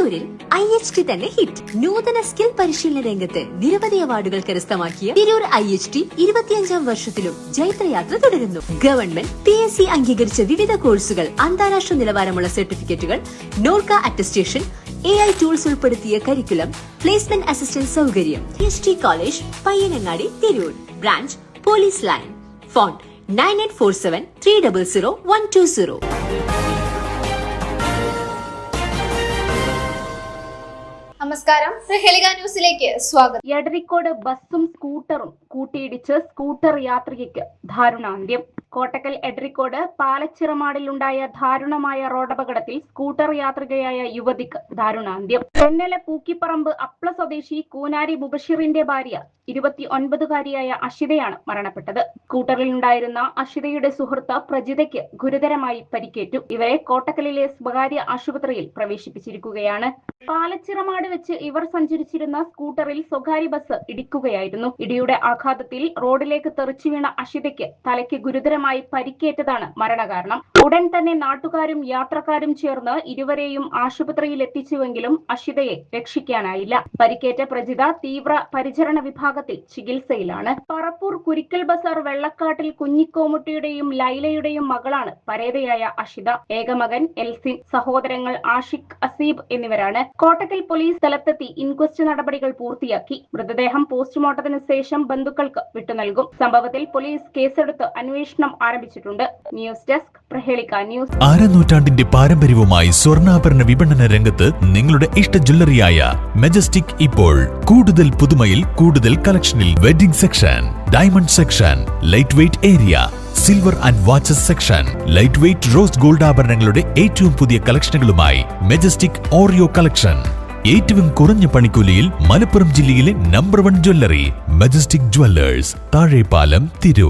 തിരൂരിൽ IHT തന്നെ hit. നൂതന സ്കിൽ പരിശീലന രംഗത്ത് നിരവധി അവാർഡുകൾ കരസ്ഥമാക്കിയ തിരൂർ IHT 25ാം വർഷത്തിലും ജൈത്രയാത്ര തുടരുന്നു. ഗവൺമെന്റ് PSC അംഗീകരിച്ച വിവിധ കോഴ്സുകൾ, അന്താരാഷ്ട്ര നിലവാരമുള്ള സർട്ടിഫിക്കറ്റുകൾ, നോർക്ക അറ്റസ്റ്റേഷൻ, AI ടൂൾസ് ഉൾപ്പെടുത്തിയ കരിക്കുലം, പ്ലേസ്മെന്റ് അസിസ്റ്റന്റ് സൗകര്യം. IHT college, Payyanangadi, Tirur. Branch police line. Phone 9847 300 120. നമസ്കാരം, പ്രഹേളിക ന്യൂസിലേക്ക് സ്വാഗതം. എടരിക്കോട് ബസ്സും സ്കൂട്ടറും കൂട്ടിയിടിച്ച് സ്കൂട്ടർ യാത്രികയ്ക്ക് ദാരുണാന്ത്യം. കോട്ടക്കൽ എടരിക്കോട് പാലച്ചിറമാടിലുണ്ടായ ദാരുണമായ റോഡപകടത്തിൽ സ്കൂട്ടർ യാത്രികയായ യുവതിക്ക് ദാരുണാന്ത്യം. തെന്നല പൂക്കിപ്പറമ്പ് അപ്ല സ്വദേശി കൂനാരി മുബഷിറിന്റെ ഭാര്യ 29കാരിയായ അഷിതയാണ് മരണപ്പെട്ടത്. സ്കൂട്ടറിലുണ്ടായിരുന്ന അഷിതയുടെ സുഹൃത്ത് പ്രജിതയ്ക്ക് ഗുരുതരമായി പരിക്കേറ്റു. ഇവരെ കോട്ടക്കലിലെ സ്വകാര്യ ആശുപത്രിയിൽ പ്രവേശിപ്പിച്ചിരിക്കുകയാണ്. പാലച്ചിറമാട് വെച്ച് ഇവർ സഞ്ചരിച്ചിരുന്ന സ്കൂട്ടറിൽ സ്വകാര്യ ബസ് ഇടിക്കുകയായിരുന്നു. ഇടിയുടെ ആഘാതത്തിൽ റോഡിലേക്ക് തെറിച്ചു വീണ അഷിതയ്ക്ക് തലയ്ക്ക് ഗുരുതരമായി പരിക്കേറ്റതാണ് മരണകാരണം. ഉടൻ തന്നെ നാട്ടുകാരും യാത്രക്കാരും ചേർന്ന് ഇരുവരെയും ആശുപത്രിയിൽ എത്തിച്ചുവെങ്കിലും അഷിതയെ രക്ഷിക്കാനായില്ല. പരിക്കേറ്റ പ്രജിത തീവ്ര പരിചരണ വിഭാഗത്തിൽ ചികിത്സയിലാണ്. പറപ്പൂർ കുരിക്കൽ ബസാർ വെള്ളക്കാട്ടിൽ കുഞ്ഞിക്കോമുട്ടിയുടെയും ലൈലയുടെയും മകളാണ് പരേതയായ അഷിത. ഏകമകൻ എൽസിൻ, സഹോദരങ്ങൾ ആഷിഖ്, അസീബ് എന്നിവരാണ്. കോട്ടക്കൽ പോലീസ് സ്ഥലത്തെത്തി ഇൻക്വസ്റ്റ് നടപടികൾ പൂർത്തിയാക്കി. മൃതദേഹം പോസ്റ്റ്മോർട്ടത്തിന് ശേഷം ബന്ധുക്കൾക്ക് വിട്ടുനൽകും. സംഭവത്തിൽ പോലീസ് കേസെടുത്ത് അന്വേഷണം ആരംഭിച്ചിട്ടുണ്ട്. ന്യൂസ് ഡെസ്ക്, പ്രഹേളിക ന്യൂസ്. നൂറ്റാണ്ടിന്റെ പാരമ്പര്യവുമായി സ്വർണ്ണാഭരണ വിപണന രംഗത്ത് നിങ്ങളുടെ ഇഷ്ട ജ്വല്ലറിയായ മെജസ്റ്റിക് ഇപ്പോൾ കൂടുതൽ പുതുമയിൽ കൂടുതൽ കളക്ഷനിൽ. Wedding section, diamond section, light weight area, silver and watches section, light weight rose gold ആഭരണങ്ങളുടെ ഏറ്റവും പുതിയ കളക്ഷനുകളുമായി മെജസ്റ്റിക് ഓറിയോ കളക്ഷൻ. ഏറ്റവും കുറഞ്ഞ പണിക്കൂലിയിൽ മലപ്പുറം ജില്ലയിലെ number 1 jewellery majestic Jewellers, Thazhepalam, Tirur.